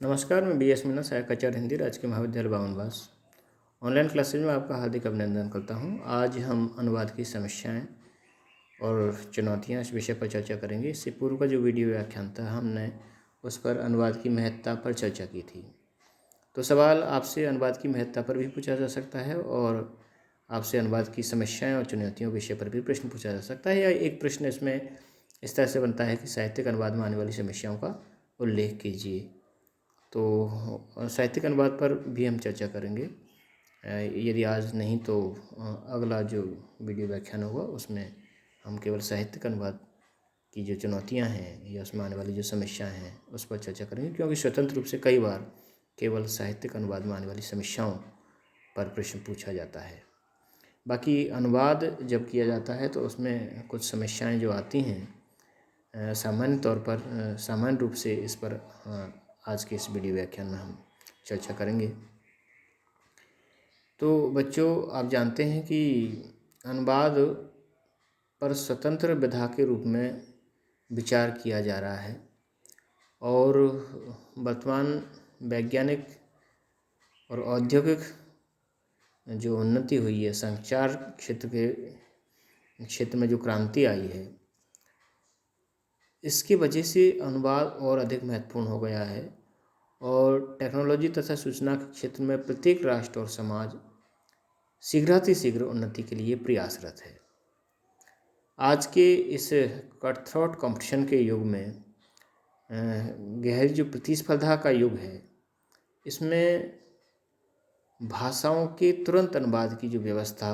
नमस्कार, मैं BS मीना, सहायक आचार्य हिंदी, राजकीय महाविद्यालय बावनवास। ऑनलाइन क्लासेज में आपका हार्दिक अभिनंदन करता हूं। आज हम अनुवाद की समस्याएं और चुनौतियां इस विषय पर चर्चा करेंगे। इससे पूर्व का जो वीडियो व्याख्यान था, हमने उस पर अनुवाद की महत्ता पर चर्चा की थी। तो सवाल आपसे अनुवाद की महत्ता पर भी पूछा जा सकता है और आपसे अनुवाद की समस्याएं और चुनौतियों विषय पर भी प्रश्न पूछा जा सकता है, या एक प्रश्न इसमें इस तरह से बनता है कि साहित्यिक अनुवाद में आने वाली समस्याओं का उल्लेख कीजिए। तो साहित्यिक अनुवाद पर भी हम चर्चा करेंगे। यदि आज नहीं तो अगला जो वीडियो व्याख्यान होगा उसमें हम केवल साहित्यिक अनुवाद की जो चुनौतियां हैं या उसमें आने वाली जो समस्याएं हैं उस पर चर्चा करेंगे, क्योंकि स्वतंत्र रूप से कई बार केवल साहित्यिक अनुवाद में आने वाली समस्याओं पर प्रश्न पूछा जाता है। बाकी अनुवाद जब किया जाता है तो उसमें कुछ समस्याएं जो आती हैं, सामान्य तौर पर सामान्य रूप से इस पर आज के इस वीडियो व्याख्यान में हम चर्चा करेंगे। तो बच्चों, आप जानते हैं कि अनुवाद पर स्वतंत्र विधा के रूप में विचार किया जा रहा है और वर्तमान वैज्ञानिक और औद्योगिक जो उन्नति हुई है, संचार क्षेत्र में जो क्रांति आई है, इसकी वजह से अनुवाद और अधिक महत्वपूर्ण हो गया है और टेक्नोलॉजी तथा सूचना के क्षेत्र में प्रत्येक राष्ट्र और समाज शीघ्रातिशीघ्र उन्नति के लिए प्रयासरत है। आज के इस कट थ्रोट कॉम्पिटिशन के युग में, गहरी जो प्रतिस्पर्धा का युग है, इसमें भाषाओं के तुरंत अनुवाद की जो व्यवस्था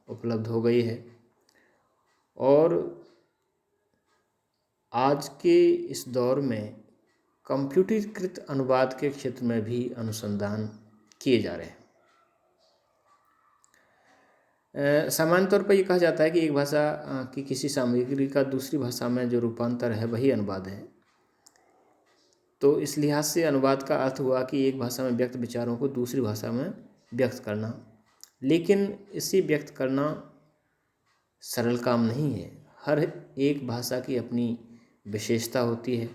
उपलब्ध हो गई है और आज के इस दौर में कंप्यूटरीकृत अनुवाद के क्षेत्र में भी अनुसंधान किए जा रहे हैं। सामान्य तौर पर यह कहा जाता है कि एक भाषा की किसी सामग्री का दूसरी भाषा में जो रूपांतर है वही अनुवाद है। तो इस लिहाज से अनुवाद का अर्थ हुआ कि एक भाषा में व्यक्त विचारों को दूसरी भाषा में व्यक्त करना, लेकिन इसे व्यक्त करना सरल काम नहीं है। हर एक भाषा की अपनी विशेषता होती है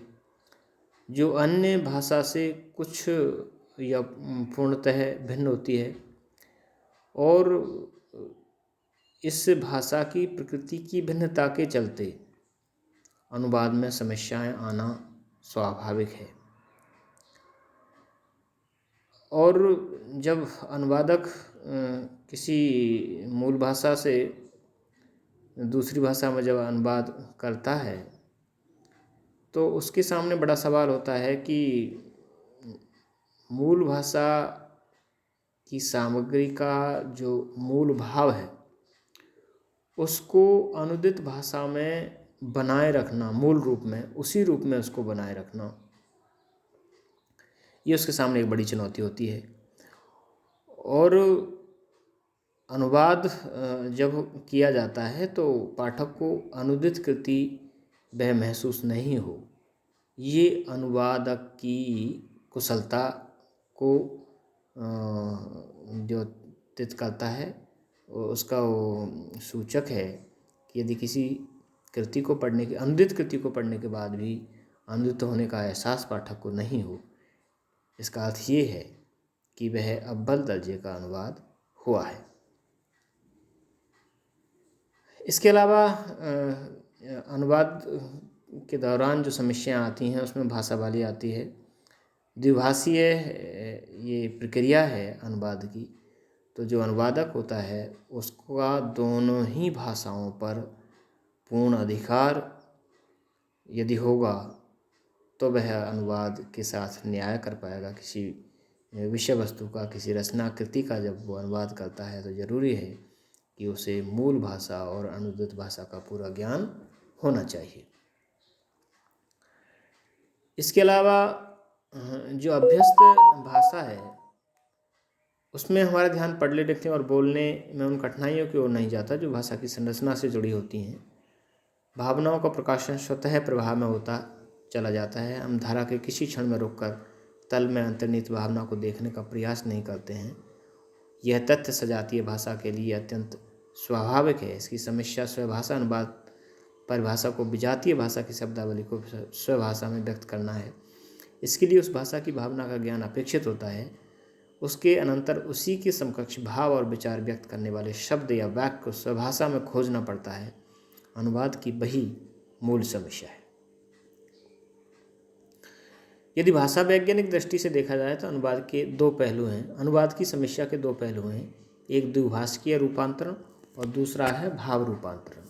जो अन्य भाषा से कुछ या पूर्णतः भिन्न होती है और इस भाषा की प्रकृति की भिन्नता के चलते अनुवाद में समस्याएं आना स्वाभाविक है। और जब अनुवादक किसी मूल भाषा से दूसरी भाषा में जब अनुवाद करता है तो उसके सामने बड़ा सवाल होता है कि मूल भाषा की सामग्री का जो मूल भाव है उसको अनुदित भाषा में बनाए रखना, मूल रूप में उसी रूप में उसको बनाए रखना, ये उसके सामने एक बड़ी चुनौती होती है। और अनुवाद जब किया जाता है तो पाठक को अनुदित कृति वह महसूस नहीं हो, ये अनुवादक की कुशलता को द्योतित करता है, उसका वो सूचक है कि यदि किसी कृति को पढ़ने के अनुदित कृति को पढ़ने के बाद भी अनुदित होने का एहसास पाठक को नहीं हो, इसका अर्थ ये है कि वह अव्वल दर्जे का अनुवाद हुआ है। इसके अलावा अनुवाद के दौरान जो समस्याएं आती हैं उसमें भाषा वाली आती है। द्विभाषीय ये प्रक्रिया है अनुवाद की, तो जो अनुवादक होता है उसका दोनों ही भाषाओं पर पूर्ण अधिकार यदि होगा तो वह अनुवाद के साथ न्याय कर पाएगा। किसी विषय वस्तु का, किसी रचनाकृति का जब वो अनुवाद करता है तो ज़रूरी है कि उसे मूल भाषा और अनुदित भाषा का पूरा ज्ञान होना चाहिए। इसके अलावा जो अभ्यस्त भाषा है उसमें हमारा ध्यान पढ़ने, लिखने और बोलने में उन कठिनाइयों की ओर नहीं जाता जो भाषा की संरचना से जुड़ी होती हैं। भावनाओं का प्रकाशन स्वतः प्रभाव में होता चला जाता है। हम धारा के किसी क्षण में रुककर तल में अंतर्निहित भावना को देखने का प्रयास नहीं करते हैं। यह तथ्य सजातीय भाषा के लिए अत्यंत स्वाभाविक है। इसकी समस्या स्वभाषा अनुवाद परिभाषा को विजातीय भाषा की शब्दावली को स्वभाषा में व्यक्त करना है। इसके लिए उस भाषा की भावना का ज्ञान अपेक्षित होता है। उसके अनंतर उसी के समकक्ष भाव और विचार व्यक्त करने वाले शब्द या वाक्य को स्वभाषा में खोजना पड़ता है। अनुवाद की वही मूल समस्या है। यदि भाषा वैज्ञानिक दृष्टि से देखा जाए तो अनुवाद के दो पहलू हैं। अनुवाद की समस्या के दो पहलू हैं, एक द्विभाषिकीय रूपांतरण और दूसरा है भाव रूपांतरण।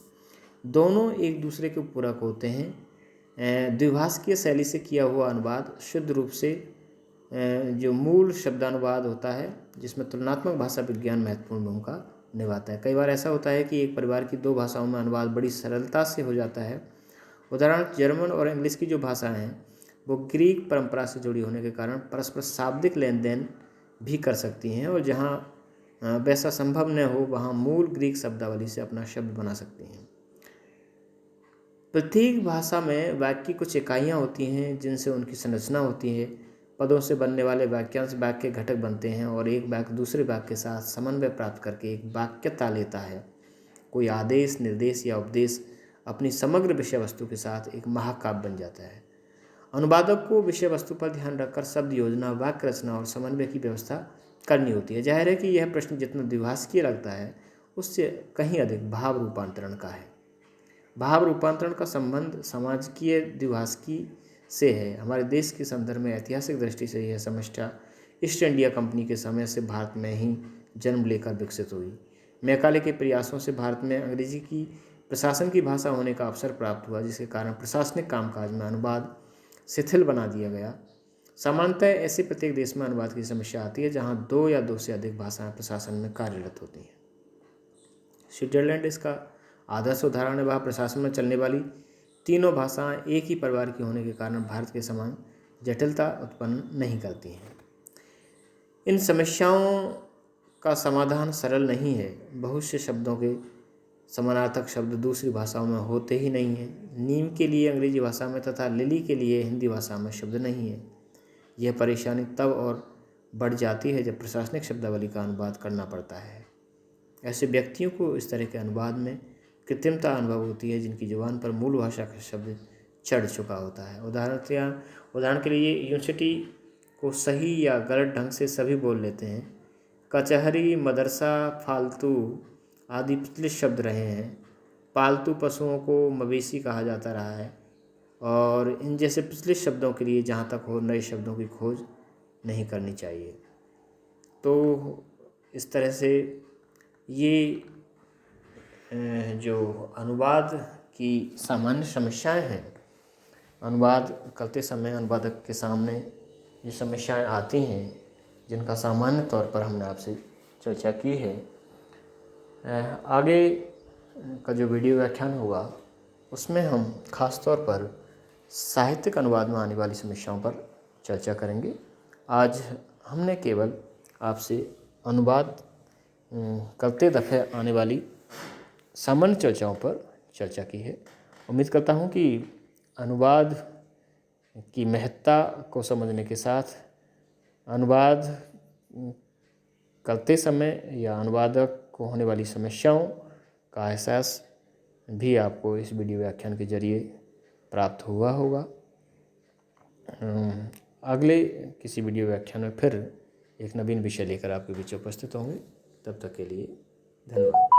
दोनों एक दूसरे के पूरक होते हैं। द्विभाषिकीय शैली से किया हुआ अनुवाद शुद्ध रूप से जो मूल शब्दानुवाद होता है, जिसमें तुलनात्मक भाषा विज्ञान महत्वपूर्ण भूमिका निभाता है। कई बार ऐसा होता है कि एक परिवार की दो भाषाओं में अनुवाद बड़ी सरलता से हो जाता है। उदाहरण, जर्मन और इंग्लिश की जो भाषाएं हैं वो ग्रीक परंपरा से जुड़ी होने के कारण परस्पर शाब्दिक लेन देन भी कर सकती हैं, और जहाँ वैसा संभव न हो वहाँ मूल ग्रीक शब्दावली से अपना शब्द बना सकती हैं। प्रत्येक भाषा में वाक्य की कुछ इकाइयाँ होती हैं जिनसे उनकी संरचना होती है। पदों से बनने वाले वाक्यांश वाक्य के घटक बनते हैं और एक वाक्य दूसरे वाक्य के साथ समन्वय प्राप्त करके एक वाक्यता लेता है। कोई आदेश, निर्देश या उपदेश अपनी समग्र विषय वस्तु के साथ एक महाकाव्य बन जाता है। अनुवादक को विषय वस्तु पर ध्यान रखकर शब्द योजना, वाक्य रचना और समन्वय की व्यवस्था करनी होती है। जाहिर है कि यह प्रश्न जितना द्विभाषिकीय लगता है उससे कहीं अधिक भाव रूपांतरण का है। भाव रूपांतरण का संबंध समाजकीय द्विभाषिकी से है। हमारे देश के संदर्भ में ऐतिहासिक दृष्टि से यह समस्या ईस्ट इंडिया कंपनी के समय से भारत में ही जन्म लेकर विकसित हुई। मैकाले के प्रयासों से भारत में अंग्रेजी की प्रशासन की भाषा होने का अवसर प्राप्त हुआ, जिसके कारण प्रशासनिक कामकाज में अनुवाद शिथिल बना दिया गया। सामान्यतः ऐसे प्रत्येक देश में अनुवाद की समस्या आती है जहाँ दो या दो से अधिक भाषाएं प्रशासन में कार्यरत होती हैं। स्विट्जरलैंड इसका आदर्श उदाहरण है। वहाँ प्रशासन में चलने वाली तीनों भाषाएं एक ही परिवार की होने के कारण भारत के समान जटिलता उत्पन्न नहीं करती हैं। इन समस्याओं का समाधान सरल नहीं है। बहुत से शब्दों के समानार्थक शब्द दूसरी भाषाओं में होते ही नहीं हैं। नीम के लिए अंग्रेजी भाषा में तथा लिली के लिए हिंदी भाषा में शब्द नहीं है। यह परेशानी तब और बढ़ जाती है जब प्रशासनिक शब्दावली का अनुवाद करना पड़ता है। ऐसे व्यक्तियों को इस तरह के अनुवाद में कृत्रिमता अनुभव होती है, जिनकी जुबान पर मूल भाषा का शब्द चढ़ चुका होता है। उदाहरण के लिए यूनिवर्सिटी को सही या गलत ढंग से सभी बोल लेते हैं। कचहरी, मदरसा, फालतू आदि प्रचलित शब्द रहे हैं। पालतू पशुओं को मवेशी कहा जाता रहा है, और इन जैसे प्रचलित शब्दों के लिए जहाँ तक हो नए शब्दों की खोज नहीं करनी चाहिए। तो इस तरह से ये जो अनुवाद की सामान्य समस्याएं हैं, अनुवाद करते समय अनुवादक के सामने ये समस्याएं आती हैं, जिनका सामान्य तौर पर हमने आपसे चर्चा की है। आगे का जो वीडियो व्याख्यान होगा उसमें हम खास तौर पर साहित्यिक अनुवाद में आने वाली समस्याओं पर चर्चा करेंगे। आज हमने केवल आपसे अनुवाद करते दफ़े आने वाली सामान्य चर्चाओं पर चर्चा की है। उम्मीद करता हूँ कि अनुवाद की महत्ता को समझने के साथ अनुवाद करते समय या अनुवादक को होने वाली समस्याओं का एहसास भी आपको इस वीडियो व्याख्यान के जरिए प्राप्त हुआ होगा। अगले किसी वीडियो व्याख्यान में फिर एक नवीन विषय लेकर आपके बीच उपस्थित होंगे। तब तक के लिए धन्यवाद।